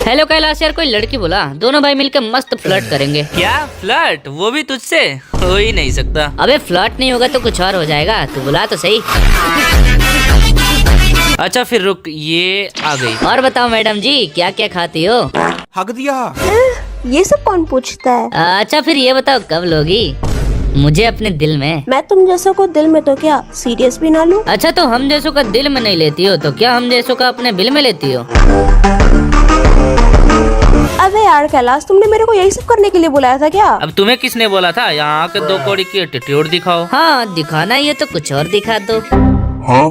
Hello Kailash यार, कोई लड़की बोला, दोनों भाई मिलकर मस्त फ्लर्ट करेंगे। क्या फ्लर्ट? वो भी तुझसे? हो ही नहीं सकता। अबे फ्लर्ट नहीं होगा तो कुछ और हो जाएगा, तू बुला तो सही। अच्छा फिर रुक, ये आ गई। और बताओ मैडम जी, क्या क्या खाती हो? हक दिया। ये सब कौन पूछता है? अच्छा फिर ये बताओ, कब लोगी मुझे अपने दिल में? मैं तुम जैसों को दिल में तो क्या सीरियस भी ना लूं? अच्छा तो हम जैसों का दिल में नहीं लेती हो तो क्या हम जैसों का अपने बिल में लेती हो? अबे यार कैलाश, तुमने मेरे को यही सब करने के लिए बुलाया था क्या? अब तुम्हें किसने बोला था यहाँ आके 2 कौड़ी की एटीट्यूड दिखाओ? हाँ दिखाना ही है तो कुछ और दिखा दो। हाँ?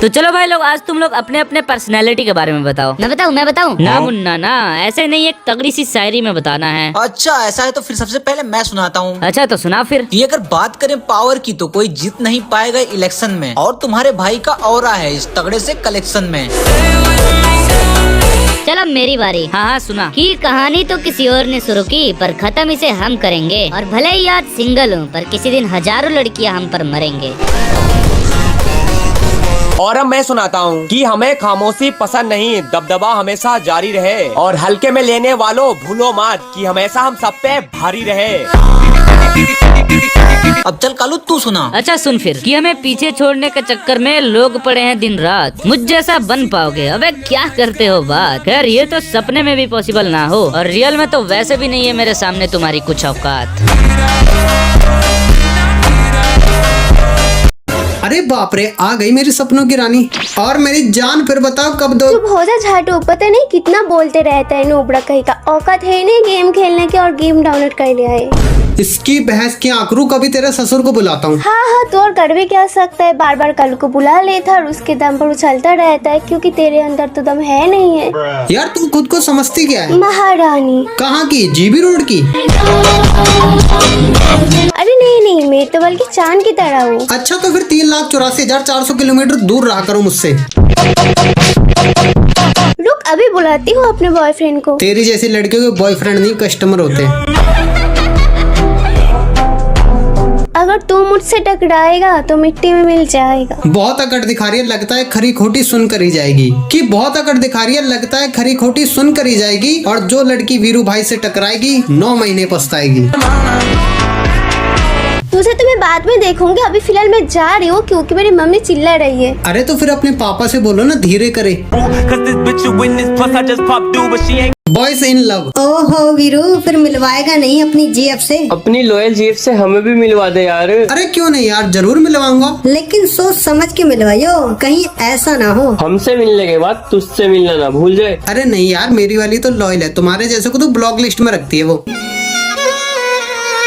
तो चलो भाई लोग, आज तुम लोग अपने अपने पर्सनैलिटी के बारे में बताओ। मैं बताऊं? ना मुन्ना ना, ऐसे नहीं, एक तगड़ी सी शायरी में बताना है। अच्छा ऐसा है तो फिर सबसे पहले मैं सुनाता हूँ। अच्छा तो सुना फिर। ये अगर बात करें पावर की तो कोई जीत नहीं पाएगा इलेक्शन में, और तुम्हारे भाई का ऑरा है इस तगड़े से कलेक्शन में। चलो मेरी बारी। हाँ सुना कि कहानी तो किसी और ने शुरू की, पर खत्म इसे हम करेंगे। और भले ही आज सिंगल हूँ, पर किसी दिन हजारों लड़कियाँ हम पर मरेंगे। और अब मैं सुनाता हूँ कि हमें खामोशी पसंद नहीं, दबदबा हमेशा जारी रहे। और हल्के में लेने वालों भूलो मत कि हमेशा हम सब पे भारी रहे। अब चल कालू तू सुना। अच्छा सुन फिर कि हमें पीछे छोड़ने के चक्कर में लोग पड़े हैं दिन रात, मुझ जैसा बन पाओगे? अबे क्या करते हो बात। खैर ये तो सपने में भी पॉसिबल ना हो, और रियल में तो वैसे भी नहीं है मेरे सामने तुम्हारी कुछ औकात। अरे बाप रे, आ गई मेरी सपनों की रानी। और मेरी जान, फिर बताओ कब दो? चुप हो जा झाटू, पता नहीं कितना बोलते रहता है नोबड़ा कहीं का। औकात है नहीं गेम खेलने की, और गेम डाउनलोड कर लिया है। इसकी बहस की आंकरू, कभी तेरे ससुर को बुलाता हूँ। हाँ तो और कर भी क्या सकता है, बार बार कल को बुला लेता और उसके दम पर उछलता रहता है, क्योंकि तेरे अंदर तो दम है नहीं है। यार तुम खुद को समझती क्या है? महारानी। कहाँ की? जीबी रोड की? अरे नहीं, मैं तो बल्कि चांद की तरह हूँ। अच्छा तो फिर 3,84,400 किलोमीटर दूर रहा करो मुझसे। रुक अभी बुलाती हूँ अपने बॉयफ्रेंड को। तेरी जैसी लड़कियों के बॉयफ्रेंड नहीं, कस्टमर होते। अगर तू मुझसे टकराएगा तो मिट्टी में मिल जाएगा। बहुत अकड़ दिखा रही है, लगता है खरी खोटी सुन कर ही जाएगी। कि बहुत अकड़ दिखा रही है, लगता है खरी खोटी सुन कर ही जाएगी। और जो लड़की वीरू भाई से टकराएगी 9 महीने पछताएगी। तुझे तो मैं बाद में देखूंगी, अभी फिलहाल मैं जा रही हूँ क्योंकि मेरी मम्मी चिल्ला रही है। अरे तो फिर अपने पापा से बोलो ना, धीरे करे। Boys in love. ओहो वीरू, फिर मिलवाएगा नहीं अपनी जीएफ से? अपनी लॉयल जीएफ से हमें भी मिलवा दे यार। अरे क्यों नहीं यार, जरूर मिलवाऊंगा, लेकिन सोच समझ के मिलवाइयो, कहीं ऐसा ना हो हमसे मिलने के बाद तुझसे मिलना ना भूल जाए। अरे नहीं यार, मेरी वाली तो लॉयल है, तुम्हारे जैसे को तो ब्लॉक लिस्ट में रखती है वो।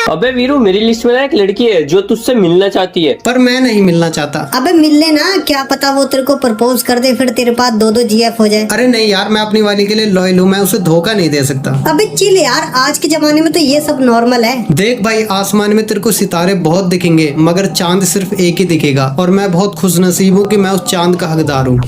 अबे वीरू, मेरी लिस्ट में ना एक लड़की है जो तुझसे मिलना चाहती है। पर मैं नहीं मिलना चाहता। अबे मिल लेना, क्या पता वो तेरे को प्रपोज कर दे, फिर तेरे पास 2-2 जीएफ हो जाए। अरे नहीं यार, मैं अपनी वाली के लिए लॉयल हूँ, मैं उसे धोखा नहीं दे सकता। अबे चिल यार, आज के जमाने में तो ये सब नॉर्मल है। देख भाई, आसमान में तेरे को सितारे बहुत दिखेंगे, मगर चांद सिर्फ एक ही दिखेगा। और मैं बहुत खुशनसीब हूँ कि मैं उस चांद का हकदार हूँ।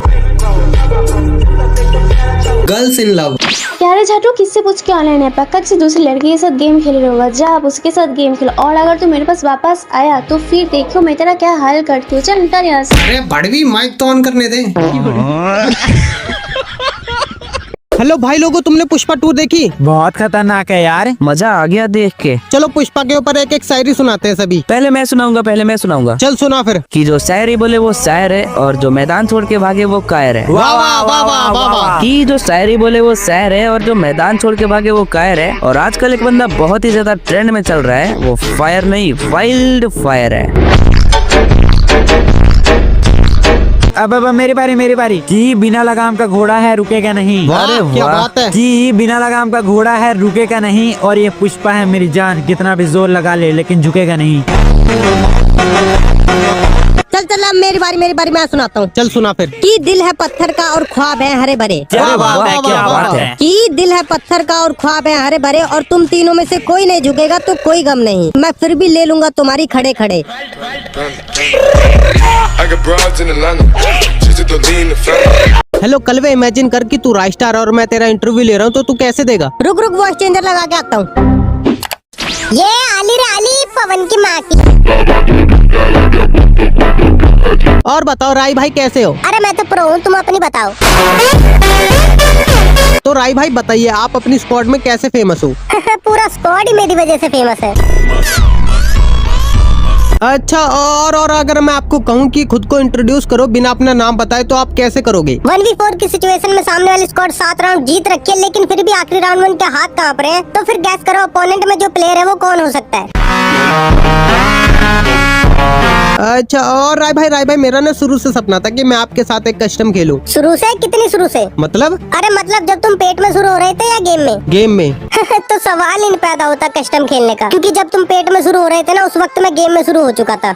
Girls in love. यार झाटू, किससे पूछ के ऑनलाइन है? पक्का किसी दूसरी लड़की के साथ गेम खेल रहा होगा। जा आप उसके साथ गेम खेलो, और अगर तू मेरे पास वापस आया तो फिर देखो मैं तेरा क्या हाल करती हूँ। चल निकल यहाँ से। अरे बड़वी, माइक तो ऑन करने दे। हेलो भाई लोगों, तुमने पुष्पा 2 देखी? बहुत खतरनाक है यार, मजा आ गया देख के। चलो पुष्पा के ऊपर एक एक शायरी सुनाते हैं सभी। पहले मैं सुनाऊंगा। चल सुना फिर। कि जो शायरी बोले वो शायर है, और जो मैदान छोड़ के भागे वो कायर है। वाह वाह वाह वाह वाह वाह। कि जो शायरी बोले वो शायर है, और जो मैदान छोड़ के भागे वो कायर है। और आजकल एक बंदा बहुत ही ज्यादा ट्रेंड में चल रहा है, वो फायर नहीं वाइल्ड फायर है। अब मेरी बारी। कि बिना लगाम का घोड़ा है रुकेगा नहीं। अरे क्या बात है। कि बिना लगाम का घोड़ा है रुकेगा नहीं, और ये पुष्पा है मेरी जान, कितना भी जोर लगा ले लेकिन झुकेगा नहीं। चल अब मेरी बारी मैं सुनाता हूँ। चल सुना फिर। कि दिल है पत्थर का और ख्वाब है हरे भरे। क्या बात है। कि दिल है पत्थर का और ख्वाब है हरे भरे, और तुम तीनों में से कोई नहीं झुकेगा तो कोई गम नहीं, मैं फिर भी ले लूंगा तुम्हारी खड़े खड़े। हेलो कलवे, इमेजिन कर कि तू राइट स्टार और मैं तेरा इंटरव्यू ले रहा हूँ, तो तू कैसे देगा? रुक वॉइस चेंजर लगा के आता हूँ। ये आली रे आली, पवन की माँ की। और बताओ राय भाई कैसे हो? अरे मैं तो प्रो हूँ, तुम अपनी बताओ। राय भाई बताइए, आप अपनी स्क्वाड में कैसे फेमस हो? पूरा स्क्वाड ही मेरी वजह से फेमस है। अच्छा, और अगर मैं आपको कहूँ कि खुद को इंट्रोड्यूस करो बिना अपना नाम बताए, तो आप कैसे करोगे? 1v4 की सिचुएशन में सामने वाली स्क्वाड 7 राउंड जीत रखी है, लेकिन फिर भी आखिरी राउंड में उनके हाथ कांप रहे हैं, तो फिर गैस करो अपोनेंट में जो प्लेयर है वो कौन हो सकता है? अच्छा, और राय भाई मेरा ना शुरू से सपना था कि मैं आपके साथ एक कस्टम खेलूं। शुरू से? कितनी शुरू से? मतलब? अरे मतलब जब तुम पेट में शुरू हो रहे थे या गेम में? गेम में। तो सवाल ही नहीं पैदा होता कस्टम खेलने का, क्योंकि जब तुम पेट में शुरू हो रहे थे ना, उस वक्त मैं गेम में शुरू हो चुका था।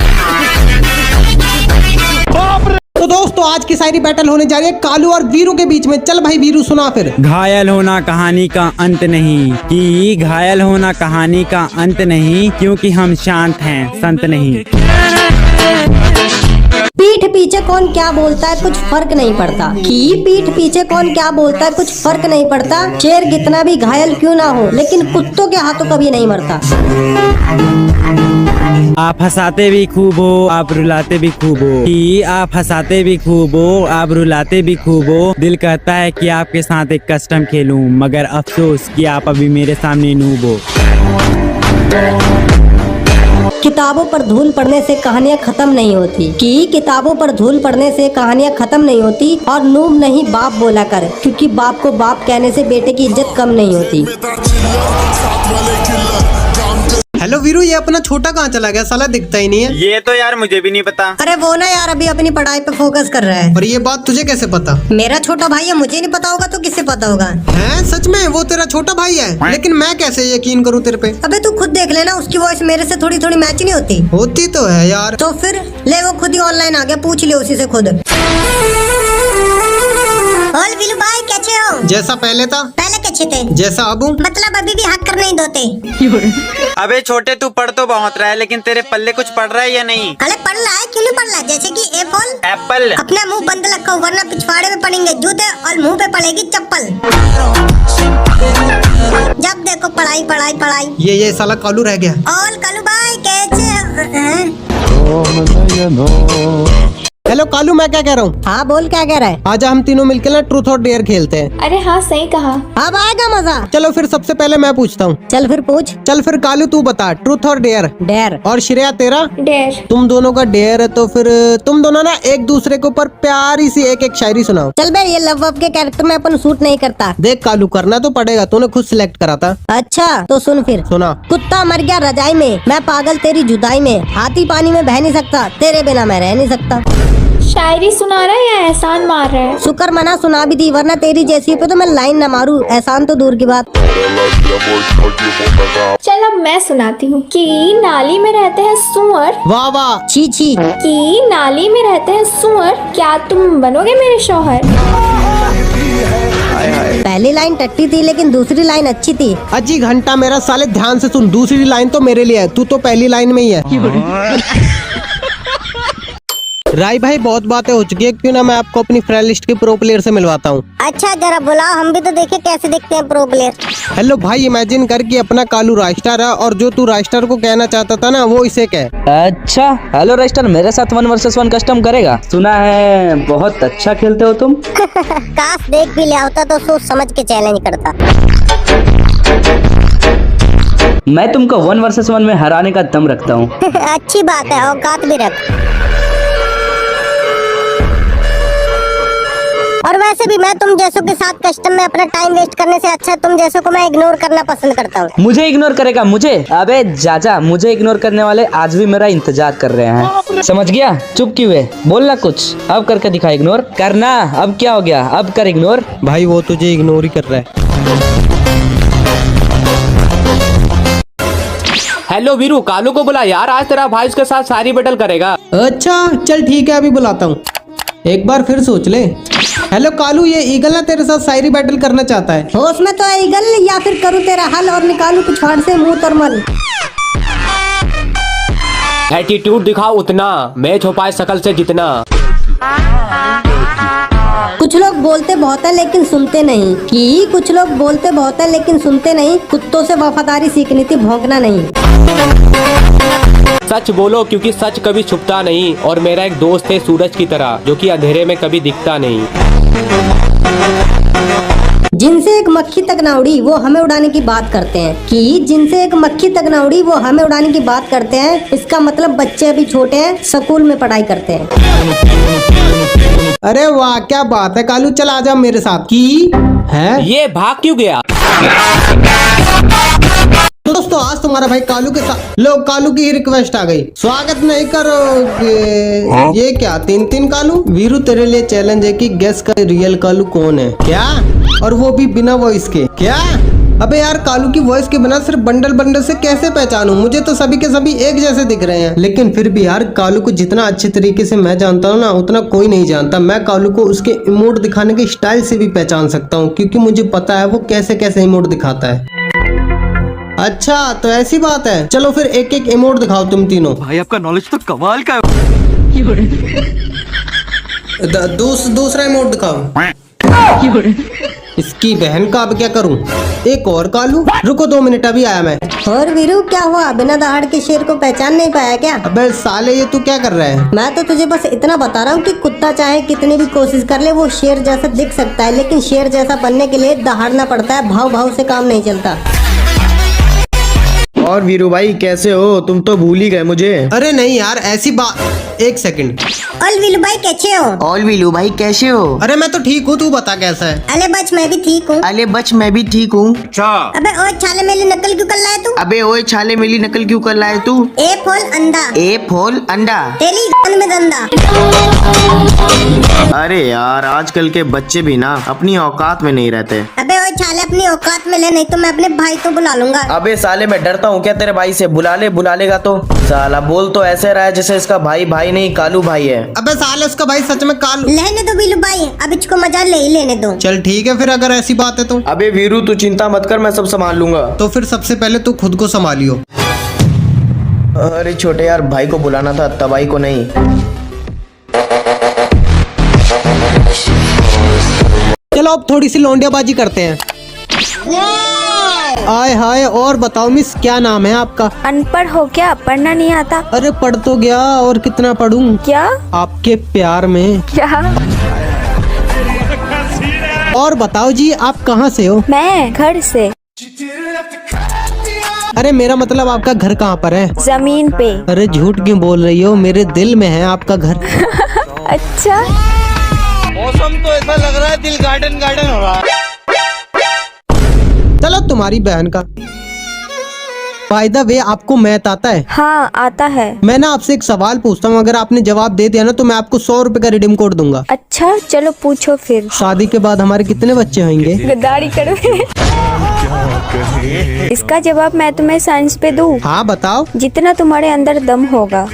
तो दोस्तों, आज की शायरी बैटल होने जा रही है कालू और वीरू के बीच में। चल भाई वीरू, सुना फिर। घायल होना कहानी का अंत नहीं, कि घायल होना कहानी का अंत नहीं, क्योंकि हम शांत हैं, संत नहीं। पीठ पीछे कौन क्या बोलता है कुछ फर्क नहीं पड़ता, कि पीठ पीछे कौन क्या बोलता है कुछ फर्क नहीं पड़ता। शेर कितना भी घायल क्यों ना हो, लेकिन कुत्तों के हाथों कभी नहीं मरता। आप हंसाते भी खूब हो, आप रुलाते भी खूब हो, कि आप हंसाते भी खूब हो, आप रुलाते भी खूब हो। दिल कहता है कि आपके साथ एक कस्टम खेलूं, मगर अफसोस कि आप अभी मेरे सामने नूब हो। किताबों पर धूल पड़ने से कहानियाँ खत्म नहीं होती, कि किताबों पर धूल पड़ने से कहानियाँ खत्म नहीं होती। और नूब नहीं बाप बोला कर, क्योंकि बाप को बाप कहने से बेटे की इज्जत कम नहीं होती। हेलो वीरू, ये अपना छोटा कहाँ चला गया? साला दिखता ही नहीं है। ये तो यार मुझे भी नहीं पता। अरे वो ना यार अभी अपनी पढ़ाई पे फोकस कर रहा है। और ये बात तुझे कैसे पता? मेरा छोटा भाई है, मुझे नहीं पता होगा तो किससे पता होगा? हैं? सच में वो तेरा छोटा भाई है? लेकिन मैं कैसे यकीन करूँ तेरे पे? अबे तू खुद देख लेना, उसकी वॉइस मेरे से थोड़ी थोड़ी मैच नहीं होती। होती तो है यार। तो फिर ले, वो खुद ही ऑनलाइन आ गया, पूछ ले उसी से खुद। और विलू भाई कैसे हो? जैसा पहले था। पहले कैसे थे? जैसा अब हूँ। मतलब अभी भी हक कर नहीं दोते? अबे छोटे, तू पढ़ तो बहुत रहा है, लेकिन तेरे पल्ले कुछ पड़ रहा है या नहीं? अरे पढ़ रहा है, क्यों नहीं पढ़ रहा? जैसे कि एप्पल। एप्पल। अपना मुंह बंद रखो, वरना पिछवाड़े में पड़ेंगे जूते और मुंह पे पड़ेगी चप्पल। जब देखो पढ़ाई पढ़ाई पढ़ाई। ये साला कालू रह गया। और कालू भाई कैसे? हेलो कालू, मैं क्या कह रहा हूँ? हाँ बोल, क्या कह रहा है? आजा हम तीनों मिलकर ना ट्रूथ और डेयर खेलते हैं। अरे हाँ सही कहा। अब आएगा मजा। चलो फिर सबसे पहले मैं पूछता हूँ। चल फिर पूछ। चल फिर कालू तू बता, ट्रूथ और डेयर? डेयर। और श्रेया तेरा? डेयर। तुम दोनों का डेयर है, तो फिर तुम दोनों ना एक दूसरे के ऊपर प्यारी सी एक शायरी सुनाओ। चल बे, ये लव के कैरेक्टर में अपन सूट नहीं करता। देख कालू, करना तो पड़ेगा, तूने खुद सिलेक्ट करा था। अच्छा तो सुन फिर। सुना। कुत्ता मर गया रजाई में, मैं पागल तेरी जुदाई में, हाथी पानी में बह नहीं सकता, तेरे बिना मैं रह नहीं सकता। शायरी सुना रहा है या एहसान मार रहा है? शुक्र मना सुना भी दी, वरना तेरी जैसी पे तो मैं लाइन न मारूं, एहसान तो दूर की बात। चल अब मैं सुनाती हूँ। कि नाली में रहते हैं सुअर। वाह वाह। छी छी। कि नाली में रहते हैं सुअर, क्या तुम बनोगे मेरे शौहर? पहली लाइन टट्टी थी, लेकिन दूसरी लाइन अच्छी थी। अजी घंटा मेरा, साले ध्यान से सुन, दूसरी लाइन तो मेरे लिए है, तू तो पहली लाइन में ही है। राय भाई बहुत बातें हो चुकी है, क्यों ना मैं आपको अपनी फ्रेंड लिस्ट के प्रो प्लेयर से मिलवाता हूँ। अच्छा जरा बुलाओ, हम भी तो देखे कैसे दिखते हैं प्रो प्लेयर। हेलो भाई, इमेजिन कर कि अपना कालू राइस्टार है, और जो तू राइस्टार को कहना चाहता था ना, वो इसे कह। अच्छा, हेलो राइस्टर, मेरे साथ 1 वर्सेस 1 कस्टम करेगा? सुना है बहुत अच्छा खेलते हो तुम। काश देख भी लिया होता तो सोच समझ के चैलेंज करता। मैं तुमको 1 वर्सेस 1 में हराने का दम रखता हूँ। अच्छी बात है, औकात भी रख। और वैसे भी मैं तुम जैसों के साथ कस्टम में अपना टाइम वेस्ट करने से अच्छा तुम जैसों को मैं इग्नोर करना पसंद करता हूँ। मुझे इग्नोर करेगा? मुझे? अबे जाजा, मुझे इग्नोर करने वाले आज भी मेरा इंतजार कर रहे हैं। समझ गया? चुप क्यों है? बोलना कुछ, अब करके दिखा इग्नोर। करना, अब क्या हो गया? अब कर इग्नोर। भाई वो तुझे इग्नोर ही कर रहा है। हेलो वीरू, कालू को बुला यार, आज तेरा भाई उसके साथ सारी बैटल करेगा। अच्छा चल ठीक है, अभी बुलाता हूँ, एक बार फिर सोच ले। हेलो कालू, ये ईगल ना तेरे साथ शायरी बैटल करना चाहता है। होश में तो है ईगल, या फिर करूँ तेरा हल और निकालू पिछवाड़ से मुंह तरमल। एटीट्यूड दिखाओ उतना, मैच हो पाए शकल से जितना। कुछ लोग बोलते बहुत है लेकिन सुनते नहीं, कि कुछ लोग बोलते बहुत है लेकिन सुनते नहीं। कुत्तों से वफादारी सीखनी थी, भौंकना नहीं। सच बोलो क्योंकि सच कभी छुपता नहीं, और मेरा एक दोस्त है सूरज की तरह जो कि अंधेरे में कभी दिखता नहीं। जिनसे एक मक्खी तक ना उड़ी वो हमें उड़ाने की बात करते हैं। कि जिनसे एक मक्खी तक ना उड़ी वो हमें उड़ाने की बात करते हैं, इसका मतलब बच्चे अभी छोटे हैं, स्कूल में पढ़ाई करते हैं। अरे वाह क्या बात है कालू, चल आजा मेरे साथ। की है ये भाग क्यों गया? तो दोस्तों आज तुम्हारा भाई कालू के साथ, लो कालू की ही रिक्वेस्ट आ गई, स्वागत नहीं करोगे? ये क्या 3-3 कालू? वीरू तेरे लिए चैलेंज है कि गेस कर रियल कालू कौन है। क्या? और वो भी बिना वॉइस के? क्या? अबे यार कालू की वॉइस के बिना सिर्फ बंडल से कैसे पहचानूं? मुझे तो सभी के सभी एक जैसे दिख रहे हैं। लेकिन फिर भी यार कालू को जितना अच्छे तरीके से मैं जानता हूँ ना, उतना कोई नहीं जानता। मैं कालू को उसके इमोट दिखाने के स्टाइल से भी पहचान सकता हूँ, क्योंकि मुझे पता है वो कैसे कैसे इमोट दिखाता है। अच्छा तो ऐसी बात है, चलो फिर एक एक इमोट दिखाओ तुम तीनों। भाई आपका नॉलेज तो कमाल का है। दूसरा इमोट दिखाओ। इसकी बहन का अब क्या करूं? एक और कालू, रुको 2 मिनट अभी आया मैं। और वीरू क्या हुआ, बिना दहाड़ के शेर को पहचान नहीं पाया क्या? अबे साले ये तू क्या कर रहा है? मैं तो तुझे बस इतना बता रहा हूँ कि कुत्ता चाहे कितनी भी कोशिश कर ले वो शेर जैसा दिख सकता है, लेकिन शेर जैसा बनने के लिए दहाड़ना पड़ता है। भाव से काम नहीं चलता। और वीरू भाई कैसे हो? तुम तो भूल ही गए मुझे। अरे नहीं यार ऐसी बात, एक सेकंड। ऑल वीलू भाई कैसे हो? ऑल वीलू भाई कैसे हो? अरे मैं तो ठीक हूँ, तू बता कैसा है? अले बच मैं भी ठीक हूँ। अले बच मैं भी ठीक हूँ। अबे ओए छाले मेरी नकल क्यों कर रहा है तू? अबे ओए छाले मेरी नकल क्यों कर रहा है तू? ए फॉल अंडा। ए फॉल अंडा। तेरी गन में दंदा। अरे यार आजकल के बच्चे भी ना अपनी औकात में नहीं रहते। अबे ओए छाले अपनी औकात में ले, नहीं तो मैं अपने भाई को बुला लूंगा। अबे साले मैं डरता हूँ क्या तेरे भाई से? बुला लेगा तो साला बोल तो ऐसे रहा है जैसे इसका भाई नहीं कालू भाई है। अबे साले उसका भाई सच में कालू? लेने दो वीलू भाई, अब इसको मजा ले ही लेने दो। चल ठीक है फिर, अगर ऐसी बात है तो। अबे वीरू तू चिंता मत कर, मैं सब संभाल लूंगा। तो फिर सबसे पहले तू खुद को संभालियो। अरे छोटे यार भाई को बुलाना था, तबाई को नहीं। चलो अब थोड़ी सी लौंडियाबाजी करते हैं। आय हाय, और बताओ मिस क्या नाम है आपका? अनपढ़ हो क्या, पढ़ना नहीं आता? अरे पढ़ तो गया, और कितना पढ़ूं? क्या? आपके प्यार में। क्या? और बताओ जी आप कहाँ से हो? मैं घर से। अरे मेरा मतलब आपका घर कहाँ पर है? जमीन पे। अरे झूठ क्यों बोल रही हो, मेरे दिल में है आपका घर। अच्छा मौसम तो ऐसा लग रहा है दिल गार्डन हो रहा है। चलो तुम्हारी बहन का। बाय द वे आपको मैथ आता है? हाँ आता है। मैं ना आपसे एक सवाल पूछता हूँ, अगर आपने जवाब दे दिया ना तो मैं आपको 100 रुपए का रिडीम कोड दूंगा। अच्छा चलो पूछो फिर। शादी के बाद हमारे कितने बच्चे होंगे? गद्दारी करो। इसका जवाब मैं तुम्हें साइंस पे दूं? हाँ बताओ। जितना तुम्हारे अंदर दम होगा।